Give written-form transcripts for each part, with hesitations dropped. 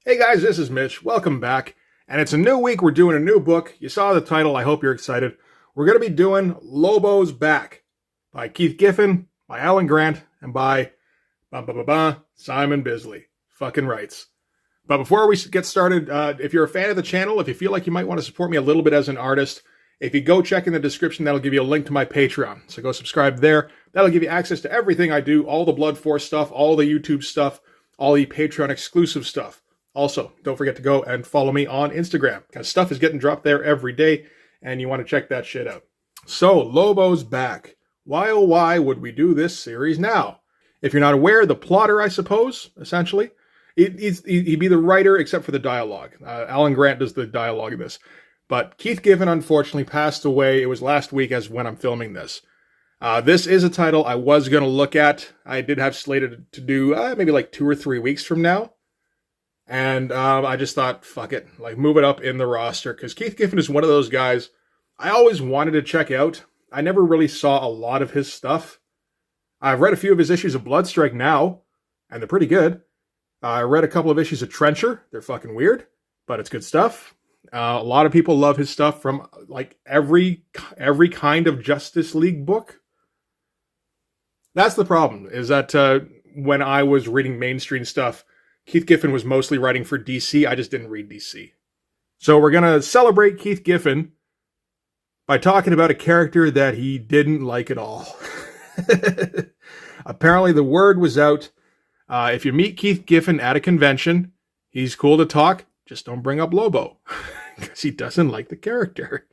Hey guys, this is Mitch. Welcome back. And it's a new week. We're doing a new book. You saw the title. I hope you're excited. We're going to be doing Lobo's Back by Keith Giffen, by Alan Grant, and by Simon Bisley. Fucking rights. But before we get started, if you're a fan of the channel, if you feel like you might want to support me a little bit as an artist, if you go check in the description, that'll give you a link to my Patreon. So go subscribe there. That'll give you access to everything I do, all the Blood Force stuff, all the YouTube stuff, all the Patreon exclusive stuff. Also, don't forget to go and follow me on Instagram, because stuff is getting dropped there every day, and you want to check that shit out. So, Lobo's Back. Why, oh why would we do this series now? If you're not aware, the plotter, I suppose, essentially, he'd be the writer except for the dialogue. Alan Grant does the dialogue in this. But Keith Giffen, unfortunately, passed away. It was last week as when I'm filming this. This is a title I was going to look at. I did have slated to do maybe like 2 or 3 weeks from now. And I just thought, fuck it, like move it up in the roster, because Keith Giffen is one of those guys I always wanted to check out. I never really saw a lot of his stuff. I've read a few of his issues of Bloodstrike now, and they're pretty good. I read a couple of issues of Trencher. They're fucking weird, but it's good stuff. A lot of people love his stuff from like every kind of Justice League book. That's the problem, is that when I was reading mainstream stuff, Keith Giffen was mostly writing for DC. I just didn't read DC. So we're going to celebrate Keith Giffen by talking about a character that he didn't like at all. Apparently the word was out. If you meet Keith Giffen at a convention, he's cool to talk. Just don't bring up Lobo, because he doesn't like the character.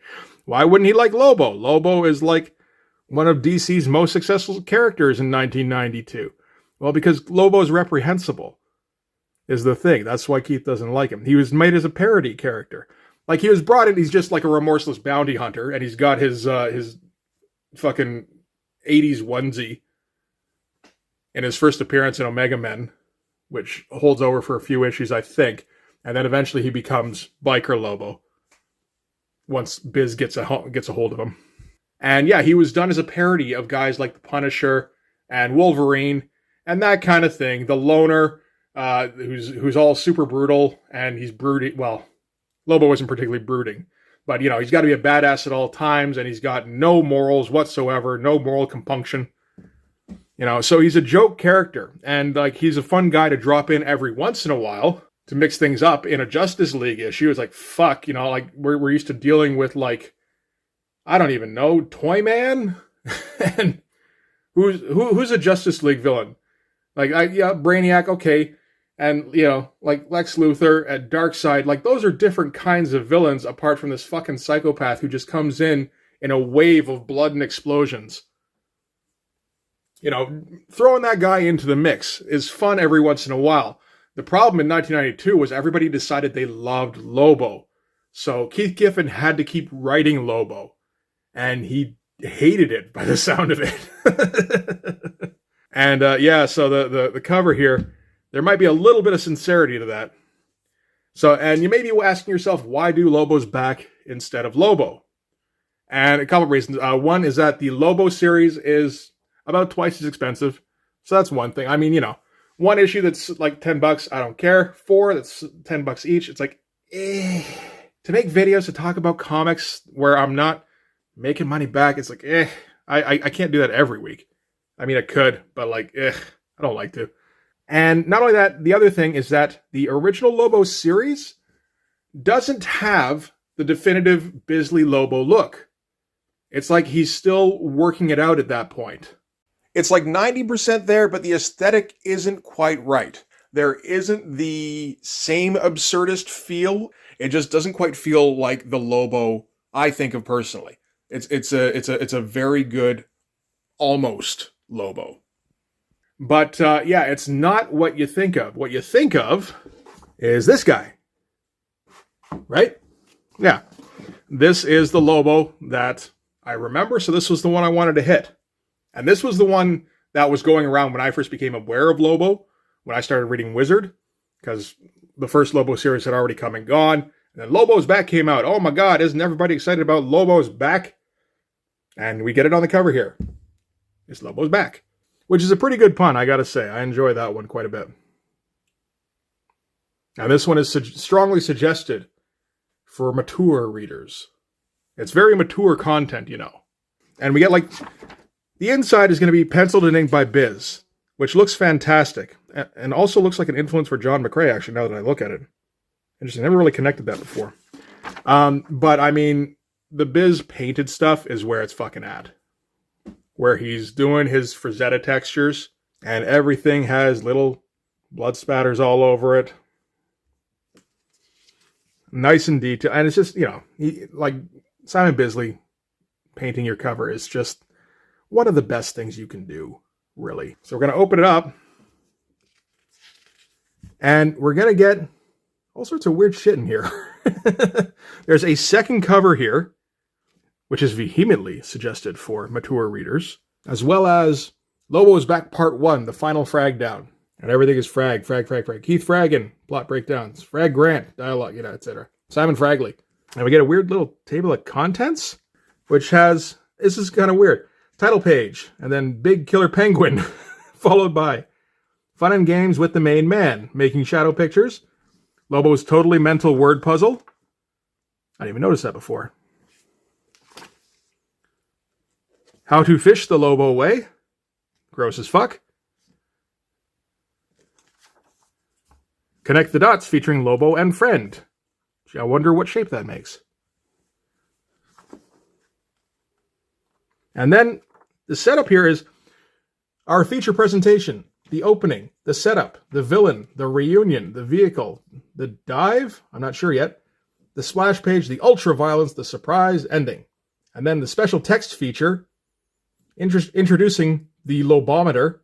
Why wouldn't he like Lobo? Lobo is like one of DC's most successful characters in 1992. Well, because Lobo's reprehensible is the thing. That's why Keith doesn't like him. He was made as a parody character. Like, he was brought in, he's just like a remorseless bounty hunter, and he's got his fucking 80s onesie in his first appearance in Omega Men, which holds over for a few issues, I think. And then eventually he becomes Biker Lobo once Biz gets a hold of him. And yeah, he was done as a parody of guys like the Punisher and Wolverine and that kind of thing. The loner, who's all super brutal, and he's brooding. Well, Lobo wasn't particularly brooding, but you know, he's got to be a badass at all times, and he's got no morals whatsoever, no moral compunction. You know, so he's a joke character, and like he's a fun guy to drop in every once in a while to mix things up in a Justice League issue. It's like, fuck, you know, like we're used to dealing with, like, I don't even know, Toyman, and who's a Justice League villain? Like, yeah, Brainiac, okay. And, you know, like Lex Luthor and Darkseid, like, those are different kinds of villains apart from this fucking psychopath who just comes in a wave of blood and explosions. You know, throwing that guy into the mix is fun every once in a while. The problem in 1992 was everybody decided they loved Lobo. So Keith Giffen had to keep writing Lobo. And he hated it by the sound of it. And yeah, so the cover here, there might be a little bit of sincerity to that. So, and you may be asking yourself, why do Lobo's Back instead of Lobo? And a couple of reasons. One is that the Lobo series is about twice as expensive. So that's one thing. I mean, you know, one issue that's like $10, I don't care. 4 that's $10 each. It's like, to make videos to talk about comics where I'm not making money back, it's like, I can't do that every week. I mean, I could, but like, I don't like to. And not only that, the other thing is that the original Lobo series doesn't have the definitive Bisley Lobo look. It's like he's still working it out at that point. It's like 90% there, but the aesthetic isn't quite right. There isn't the same absurdist feel. It just doesn't quite feel like the Lobo I think of personally. It's a very good almost Lobo. But yeah, it's not what you think of. What you think of is this guy. Right? Yeah. This is the Lobo that I remember, so this was the one I wanted to hit. And this was the one that was going around when I first became aware of Lobo, when I started reading Wizard, because the first Lobo series had already come and gone. And then Lobo's Back came out. Oh my God, isn't everybody excited about Lobo's Back? And we get it on the cover here. It's Lobo's Back. Which is a pretty good pun, I gotta say. I enjoy that one quite a bit. And this one is strongly suggested for mature readers. It's very mature content, you know. And we get like, the inside is going to be penciled and inked by Biz, which looks fantastic. And also looks like an influence for John McCrae, actually, now that I look at it. Interesting, I never really connected that before. But I mean, the Biz painted stuff is where it's fucking at. Where he's doing his Frazetta textures, and everything has little blood spatters all over it. Nice and detailed. And it's just, you know, like Simon Bisley painting your cover is just one of the best things you can do, really. So we're going to open it up. And we're going to get all sorts of weird shit in here. There's a second cover here, which is vehemently suggested for mature readers, as well as Lobo's Back Part 1, the final frag down. And everything is frag. Keith Fraggin, plot breakdowns. Frag Grant, dialogue, you know, etc. Simon Fragley. And we get a weird little table of contents, which has, this is kind of weird, title page, and then Big Killer Penguin, followed by Fun and Games with the Main Man, Making Shadow Pictures, Lobo's Totally Mental Word Puzzle. I didn't even notice that before. How to Fish the Lobo Way. Gross as fuck. Connect the Dots featuring Lobo and Friend. Gee, I wonder what shape that makes. And then the setup here is our feature presentation, the opening, the setup, the villain, the reunion, the vehicle, the dive, I'm not sure yet, the splash page, the ultra violence, the surprise ending, and then the special text feature introducing the Lobometer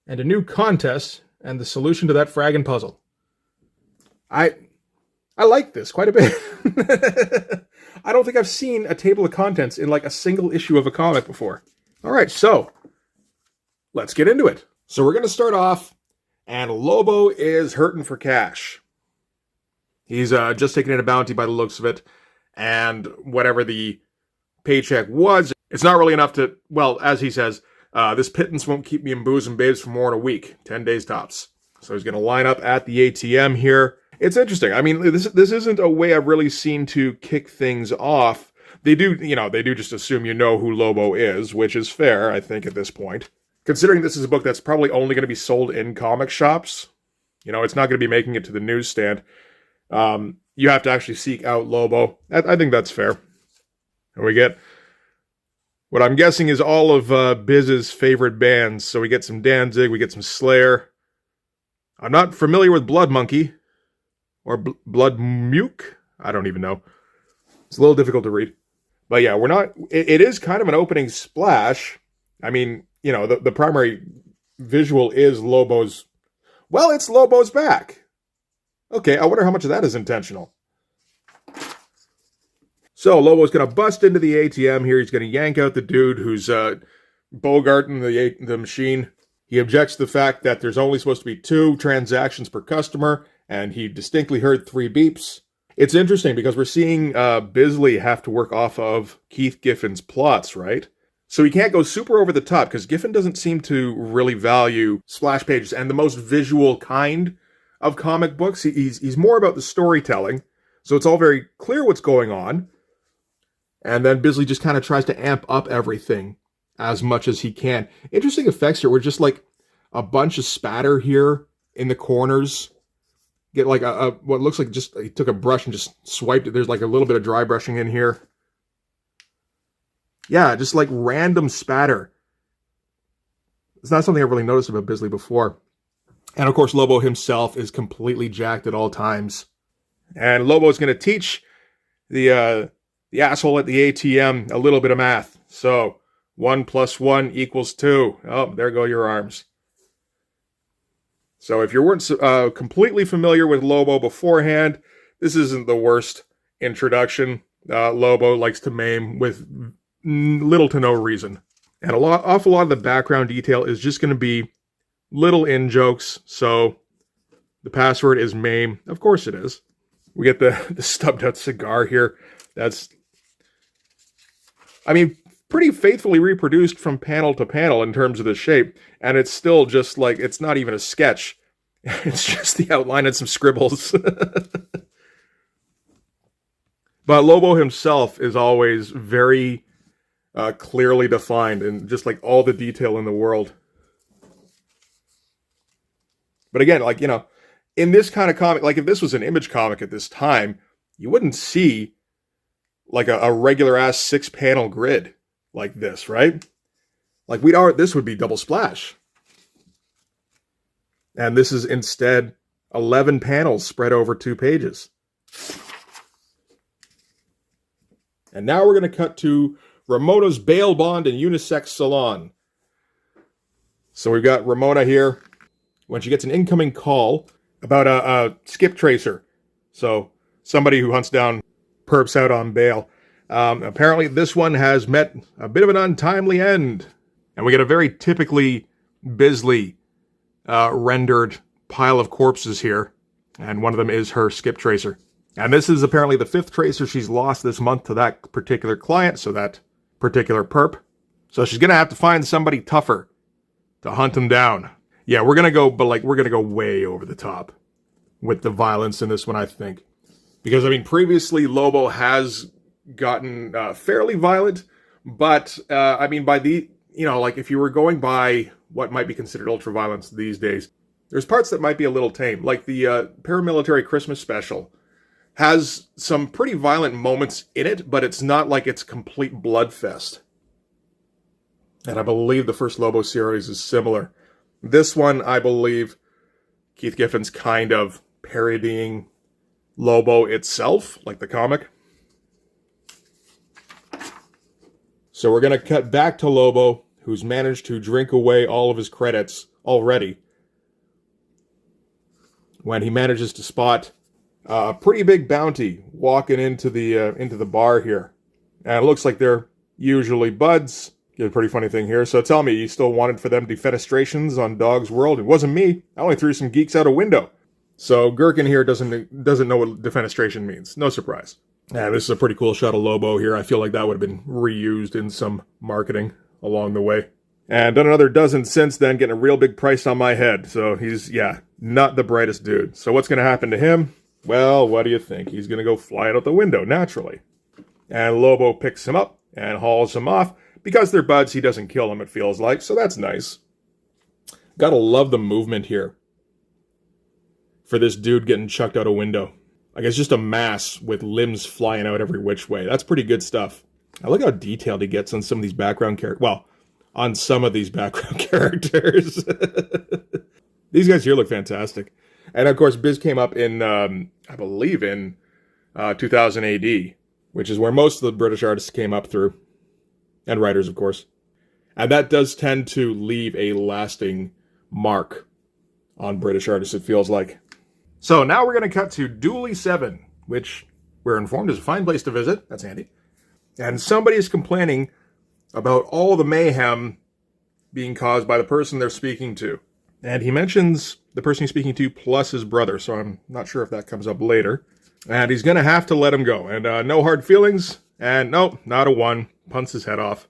and a new contest and the solution to that fragging puzzle. I like this quite a bit. I don't think I've seen a table of contents in like a single issue of a comic before. All right, so let's get into it. So we're going to start off, and Lobo is hurting for cash. He's just taken in a bounty by the looks of it, and whatever the paycheck was, it's not really enough to, well, as he says, this pittance won't keep me in booze and babes for more than a week, 10 days tops. So he's going to line up at the ATM here. It's interesting. I mean, this isn't a way I've really seen to kick things off. They do just assume you know who Lobo is, which is fair, I think, at this point. Considering this is a book that's probably only going to be sold in comic shops, you know, it's not going to be making it to the newsstand. You have to actually seek out Lobo. I think that's fair. And we get what I'm guessing is all of Biz's favorite bands. So we get some Danzig, we get some Slayer. I'm not familiar with Blood Monkey. Or Blood Muke? I don't even know. It's a little difficult to read. But yeah, we're not... It is kind of an opening splash. I mean, you know, the primary visual is Lobo's... Well, it's Lobo's back. Okay, I wonder how much of that is intentional. So, Lobo's going to bust into the ATM here. He's going to yank out the dude who's bogarting the machine. He objects to the fact that there's only supposed to be 2 transactions per customer, and he distinctly heard 3 beeps. It's interesting because we're seeing Bisley have to work off of Keith Giffen's plots, right? So he can't go super over the top because Giffen doesn't seem to really value splash pages and the most visual kind of comic books. He's more about the storytelling, so it's all very clear what's going on. And then Bisley just kind of tries to amp up everything as much as he can. Interesting effects here. We're just like a bunch of spatter here in the corners. Get like a what looks like just he took a brush and just swiped it. There's like a little bit of dry brushing in here. Yeah, just like random spatter. It's not something I've really noticed about Bisley before. And of course, Lobo himself is completely jacked at all times. And Lobo's going to teach the asshole at the ATM a little bit of math. So 1 + 1 = 2. Oh, there go your arms. So if you weren't completely familiar with Lobo beforehand, this isn't the worst introduction. Lobo likes to maim with little to no reason. And awful lot of the background detail is just going to be little in-jokes. So the password is maim. Of course it is. We get the stubbed out cigar here. That's, I mean, pretty faithfully reproduced from panel to panel in terms of the shape. And it's still just like, it's not even a sketch. It's just the outline and some scribbles. But Lobo himself is always very clearly defined and just like all the detail in the world. But again, like, you know, in this kind of comic, like if this was an Image comic at this time, you wouldn't see like a regular ass 6-panel grid like this, right? Like this would be double splash. And this is instead 11 panels spread over 2 pages. And now we're going to cut to Ramona's bail bond and unisex salon. So we've got Ramona here when she gets an incoming call about a skip tracer. So somebody who hunts down perps out on bail. Apparently this one has met a bit of an untimely end. And we get a very typically Bisley rendered pile of corpses here. And one of them is her skip tracer. And this is apparently the 5th tracer she's lost this month to that particular client, so that particular perp. So she's going to have to find somebody tougher to hunt him down. Yeah, we're going to go, but like, we're going to go way over the top with the violence in this one, I think. Because, I mean, previously Lobo has gotten fairly violent, but, I mean, by the, you know, like if you were going by what might be considered ultra-violence these days, there's parts that might be a little tame, like the paramilitary Christmas special has some pretty violent moments in it, but it's not like it's complete bloodfest. And I believe the first Lobo series is similar. This one, I believe, Keith Giffen's kind of parodying Lobo itself, like the comic. So we're going to cut back to Lobo, who's managed to drink away all of his credits already, when he manages to spot a pretty big bounty walking into the bar here. And it looks like they're usually buds. Get a pretty funny thing here. So tell me, you still wanted for them defenestrations on Dog's World? It wasn't me. I only threw some geeks out a window. So Gherkin here doesn't know what defenestration means. No surprise. And this is a pretty cool shot of Lobo here. I feel like that would have been reused in some marketing along the way. And done another dozen since then, getting a real big price on my head. So he's, yeah, not the brightest dude. So what's going to happen to him? Well, what do you think? He's going to go flying out the window, naturally. And Lobo picks him up and hauls him off. Because they're buds, he doesn't kill him, it feels like. So that's nice. Gotta love the movement here. For this dude getting chucked out a window. Like, it's just a mass with limbs flying out every which way. That's pretty good stuff. I look how detailed he gets on some of these background characters. Well, on some of these background characters. These guys here look fantastic. And, of course, Biz came up in, I believe, in 2000 AD, which is where most of the British artists came up through. And writers, of course. And that does tend to leave a lasting mark on British artists, it feels like. So now we're going to cut to Dooley 7, which we're informed is a fine place to visit. That's handy. And somebody is complaining about all the mayhem being caused by the person they're speaking to. And he mentions the person he's speaking to plus his brother, so I'm not sure if that comes up later. And he's going to have to let him go. And no hard feelings. And nope, not a one. Punts his head off.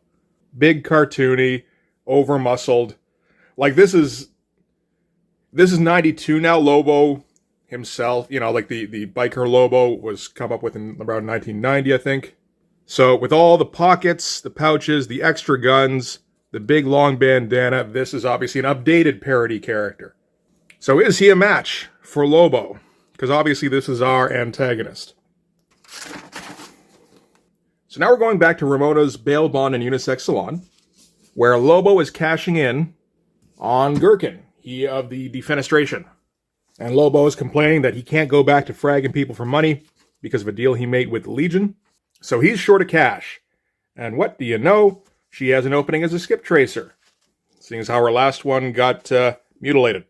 Big cartoony, over-muscled. Like, this is 92 now. Lobo himself, you know, like the biker Lobo was come up with in around 1990, I think. So with all the pockets, the pouches, the extra guns, the big long bandana, this is obviously an updated parody character. So is he a match for Lobo? Because obviously this is our antagonist. So now we're going back to Ramona's bail bond and unisex salon, where Lobo is cashing in on Gherkin, he of the defenestration. And Lobo is complaining that he can't go back to fragging people for money because of a deal he made with the Legion. So he's short of cash. And what do you know? She has an opening as a skip tracer, seeing as how her last one got mutilated.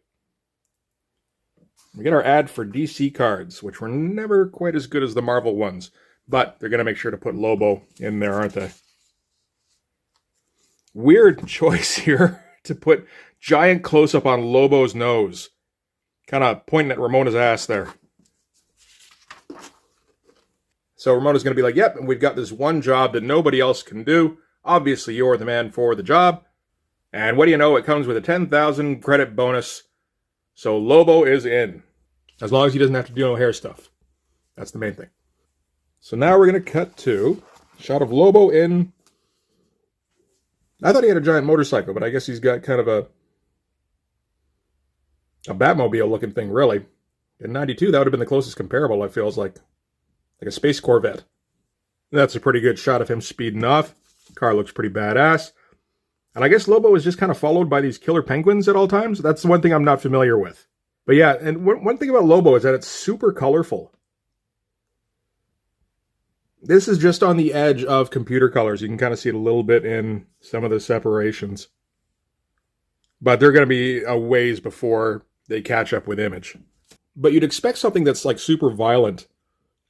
We get our ad for DC cards, which were never quite as good as the Marvel ones. But they're going to make sure to put Lobo in there, aren't they? Weird choice here to put giant close-up on Lobo's nose. Kind of pointing at Ramona's ass there. So Ramona's going to be like, yep, and we've got this one job that nobody else can do. Obviously, you're the man for the job. And what do you know? It comes with a 10,000 credit bonus So Lobo is in. As long as he doesn't have to do no hair stuff. That's the main thing. So now we're going to cut to a shot of Lobo in... I thought he had a giant motorcycle, but I guess he's got kind of a Batmobile-looking thing, really. In 92, that would have been the closest comparable, I feel, like a space Corvette. That's a pretty good shot of him speeding off. Car looks pretty badass. And I guess Lobo is just kind of followed by these killer penguins at all times. That's the one thing I'm not familiar with. But yeah, and one thing about Lobo is that it's super colorful. This is just on the edge of computer colors. You can kind of see it a little bit in some of the separations. But they're going to be a ways before they catch up with image. But you'd expect something that's like super violent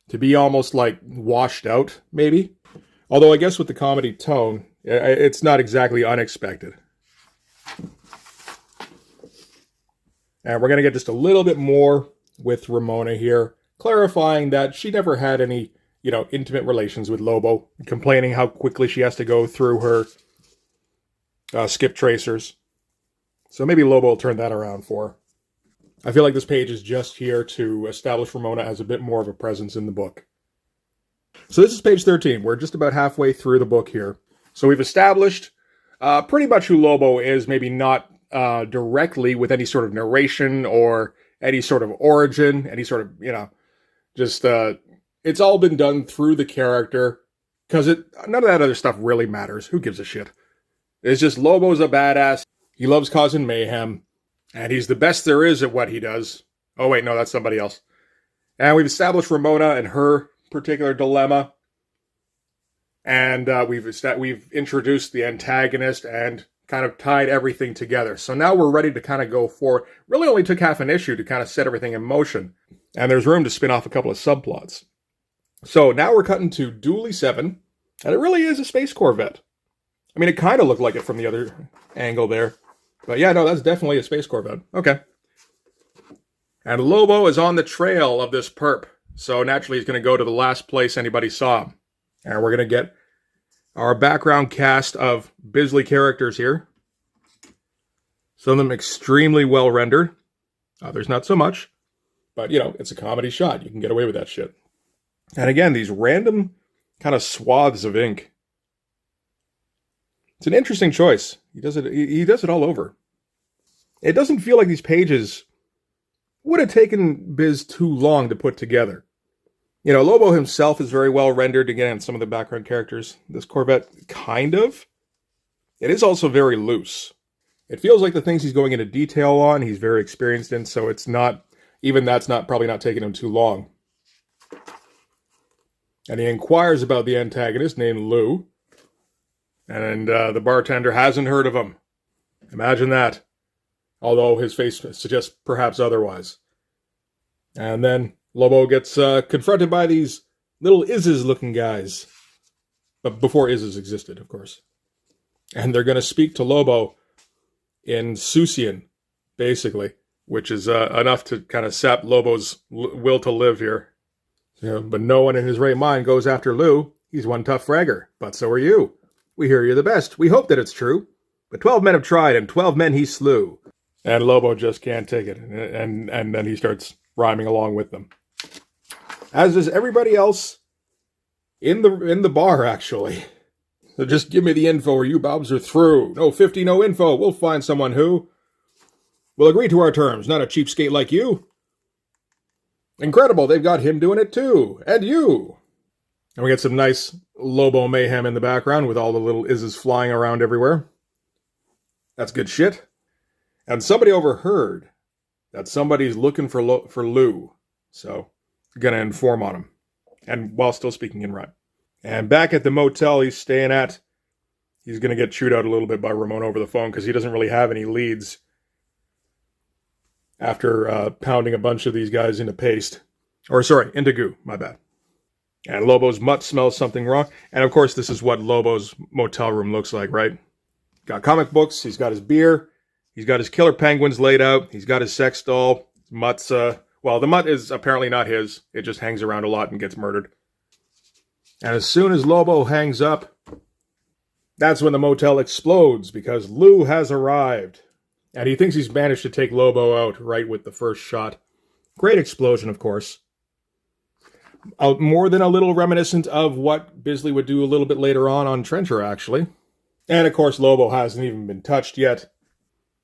to be almost like washed out, maybe. Although I guess with the comedy tone, it's not exactly unexpected. And we're going to get just a little bit more with Ramona here, clarifying that she never had any, intimate relations with Lobo, complaining how quickly she has to go through her skip tracers. So maybe Lobo will turn that around for her. I feel like this page is just here to establish Ramona as a bit more of a presence in the book. So this is page 13. We're just about halfway through the book here. So we've established pretty much who Lobo is, maybe not directly with any sort of narration or any sort of origin, any sort of, just, it's all been done through the character, because none of that other stuff really matters. Who gives a shit? It's just Lobo's a badass. He loves causing mayhem, and he's the best there is at what he does. Oh wait, no, that's somebody else. And we've established Ramona and her particular dilemma, and we've introduced the antagonist and kind of tied everything together. So now we're ready to kind of go forward. Really only took half an issue to kind of set everything in motion, and there's room to spin off a couple of subplots. So now we're cutting to Dooley 7, and it really is a space Corvette. I mean, it kind of looked like it from the other angle there. But yeah, no, that's definitely a space Corvette. Okay. And Lobo is on the trail of this perp. So naturally he's going to go to the last place anybody saw him. And we're going to get our background cast of Bisley characters here. Some of them extremely well rendered. Others not so much. But, it's a comedy shot. You can get away with that shit. And again, these random kind of swaths of ink. It's an interesting choice. He does it all over. It doesn't feel like these pages would have taken Biz too long to put together. Lobo himself is very well rendered. Again, some of the background characters. This Corvette, kind of. It is also very loose. It feels like the things he's going into detail on, he's very experienced in, so it's not, even that's probably not taking him too long. And he inquires about the antagonist named Lou. And the bartender hasn't heard of him. Imagine that. Although his face suggests perhaps otherwise. And then Lobo gets confronted by these little Izzes-looking guys. But before Izzes existed, of course. And they're going to speak to Lobo in Susian, basically. Which is enough to kind of sap Lobo's will to live here. But no one in his right mind goes after Lou. He's one tough fragger. But so are you. We hear you're the best. We hope that it's true. But 12 men have tried, and 12 men he slew. And Lobo just can't take it. And then he starts rhyming along with them. As does everybody else in the bar, actually. So just give me the info or you bobs are through. No 50, no info. We'll find someone who will agree to our terms. Not a cheapskate like you. Incredible, they've got him doing it too. And you. And we get some nice Lobo mayhem in the background with all the little Izzes flying around everywhere. That's good shit. And somebody overheard that somebody's looking for Lou. So, gonna inform on him. And while still speaking in rhyme. And back at the motel he's staying at, he's gonna get chewed out a little bit by Ramona over the phone because he doesn't really have any leads. After pounding a bunch of these guys into paste. Into goo, my bad. And Lobo's mutt smells something wrong. And of course, this is what Lobo's motel room looks like, right? Got comic books, he's got his beer, he's got his killer penguins laid out, he's got his sex doll. Mutt's, the mutt is apparently not his. It just hangs around a lot and gets murdered. And as soon as Lobo hangs up, that's when the motel explodes because Lou has arrived. And he thinks he's managed to take Lobo out right with the first shot. Great explosion, of course. More than a little reminiscent of what Bisley would do a little bit later on Trencher, actually. And, of course, Lobo hasn't even been touched yet.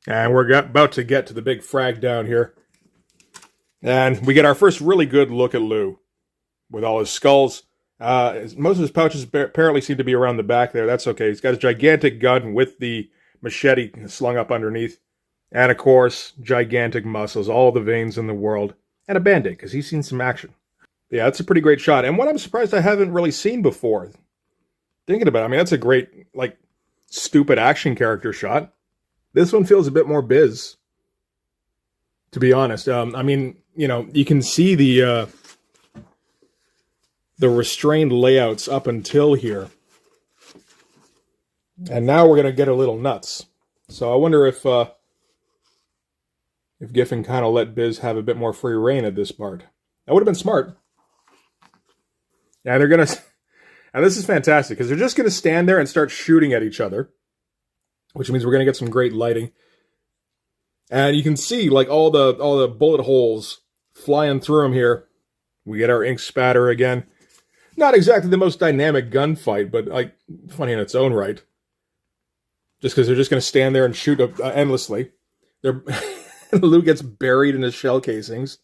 And we're about to get to the big frag down here. And we get our first really good look at Lou. With all his skulls. Most of his pouches apparently seem to be around the back there. That's okay. He's got his gigantic gun with the machete slung up underneath. And, of course, gigantic muscles. All the veins in the world. And a Band-Aid, because he's seen some action. Yeah, that's a pretty great shot. And what I'm surprised I haven't really seen before. Thinking about it, I mean, that's a great, like, stupid action character shot. This one feels a bit more biz. To be honest. I mean, you know, you can see the restrained layouts up until here. And now we're going to get a little nuts. So I wonder if Giffen kind of let Biz have a bit more free reign at this part. That would have been smart. Yeah, they're going to... And this is fantastic, because they're just going to stand there and start shooting at each other. Which means we're going to get some great lighting. And you can see, like, all the bullet holes flying through them here. We get our ink spatter again. Not exactly the most dynamic gunfight, but, like, funny in its own right. Just because they're just going to stand there and shoot endlessly. Lou gets buried in his shell casings.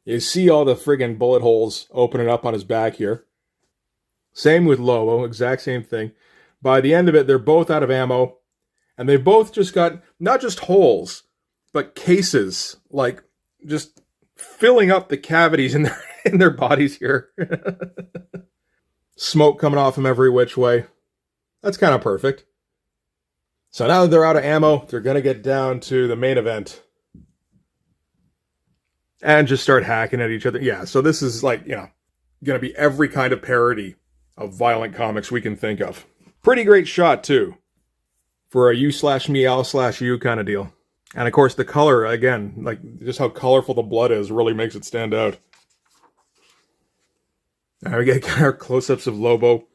You see all the friggin' bullet holes opening up on his back here. Same with Lobo, exact same thing. By the end of it, they're both out of ammo. And they've both just got, not just holes, but cases. Like, just filling up the cavities in their bodies here. Smoke coming off them every which way. That's kind of perfect. So now that they're out of ammo, they're going to get down to the main event. And just start hacking at each other. Yeah, so this is like, you know, going to be every kind of parody of violent comics we can think of. Pretty great shot, too. For a you/me/you kind of deal. And, of course, the color, again, like, just how colorful the blood is really makes it stand out. Now we get our close-ups of Lobo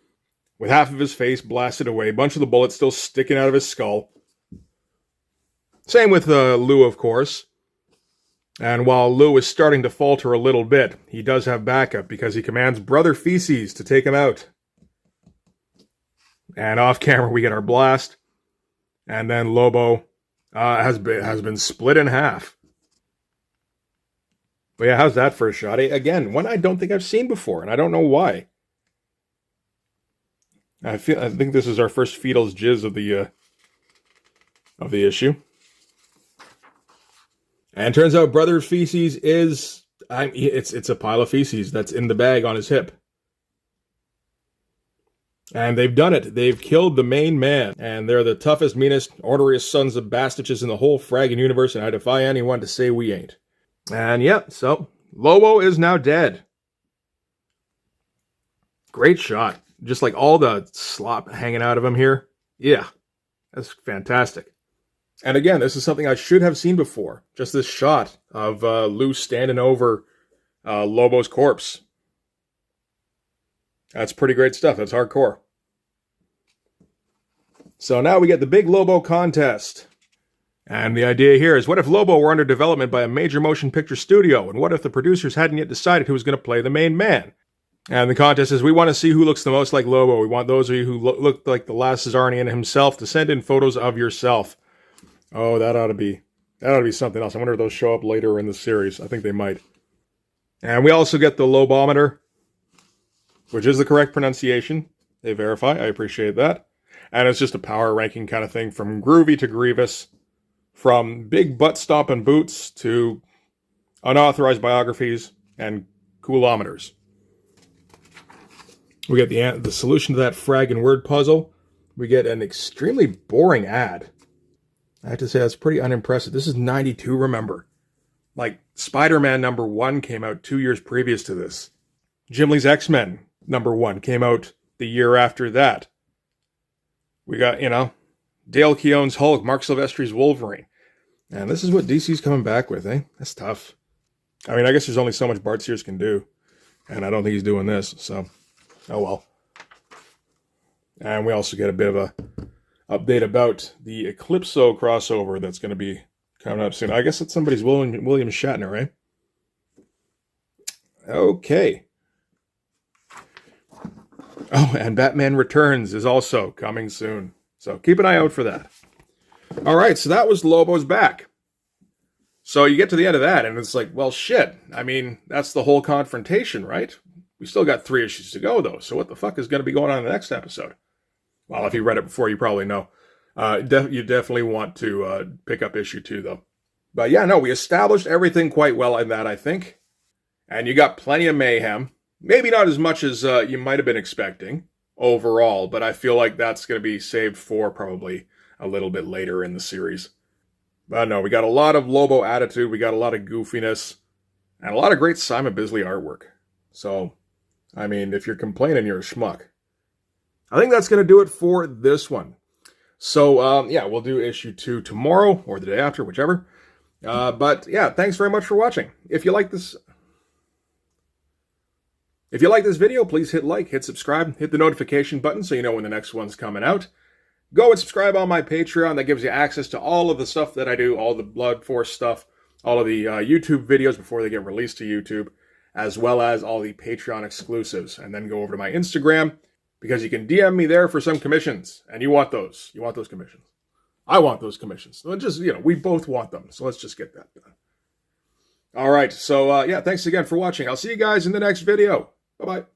with half of his face blasted away. A bunch of the bullets still sticking out of his skull. Same with Lou, of course. And while Lou is starting to falter a little bit, he does have backup because he commands Brother Feces to take him out. And off camera we get our blast. And then Lobo has been split in half. But yeah, how's that for a shot? Again, one I don't think I've seen before, and I don't know why. I think this is our first Fetal's jizz of the issue. And turns out Brother Feces is... it's a pile of feces that's in the bag on his hip. And they've done it. They've killed the main man. And they're the toughest, meanest, orneriest sons of bastards in the whole fragging universe, and I defy anyone to say we ain't. And yep, so Lobo is now dead. Great shot. Just like all the slop hanging out of him here. Yeah, that's fantastic. And again, this is something I should have seen before. Just this shot of Lou standing over Lobo's corpse. That's pretty great stuff. That's hardcore. So now we get the big Lobo contest. And the idea here is, what if Lobo were under development by a major motion picture studio? And what if the producers hadn't yet decided who was going to play the main man? And the contest is, we want to see who looks the most like Lobo. We want those of you who look like the last Cesarian himself to send in photos of yourself. Oh, that ought to be something else. I wonder if those show up later in the series. I think they might. And we also get the Lobometer, which is the correct pronunciation. They verify. I appreciate that. And it's just a power ranking kind of thing from groovy to grievous. From big butt-stomping boots to unauthorized biographies and coolometers. We get the solution to that fragging word puzzle. We get an extremely boring ad. I have to say, that's pretty unimpressive. This is 92, remember. Like, Spider-Man #1 came out 2 years previous to this. Jim Lee's X-Men #1 came out the year after that. We got, Dale Keown's Hulk, Mark Silvestri's Wolverine. And this is what DC's coming back with, eh? That's tough. I mean, I guess there's only so much Bart Sears can do. And I don't think he's doing this, so... oh well. And we also get a bit of update about the Eclipso crossover that's going to be coming up soon. I guess it's somebody's William Shatner, right? Okay. Oh, and Batman Returns is also coming soon. So keep an eye out for that. All right, so that was Lobo's back. So you get to the end of that, and it's like, well, shit. I mean, that's the whole confrontation, right? We still got 3 issues to go, though. So what the fuck is going to be going on in the next episode? Well, if you read it before, you probably know. You definitely want to pick up issue 2, though. But yeah, no, we established everything quite well in that, I think. And you got plenty of mayhem. Maybe not as much as you might have been expecting overall, but I feel like that's going to be saved for probably a little bit later in the series. But no, we got a lot of Lobo attitude, we got a lot of goofiness, and a lot of great Simon Bisley artwork. So, I mean, if you're complaining, you're a schmuck. I think that's going to do it for this one. So, yeah, we'll do issue 2 tomorrow, or the day after, whichever. But, yeah, thanks very much for watching. If you like this video, please hit like, hit subscribe, hit the notification button so you know when the next one's coming out. Go and subscribe on my Patreon. That gives you access to all of the stuff that I do, all the Blood Force stuff, all of the YouTube videos before they get released to YouTube, as well as all the Patreon exclusives. And then go over to my Instagram, because you can DM me there for some commissions. And you want those. You want those commissions. I want those commissions. So just, we both want them. So let's just get that done. All right. So, yeah, thanks again for watching. I'll see you guys in the next video. Bye-bye.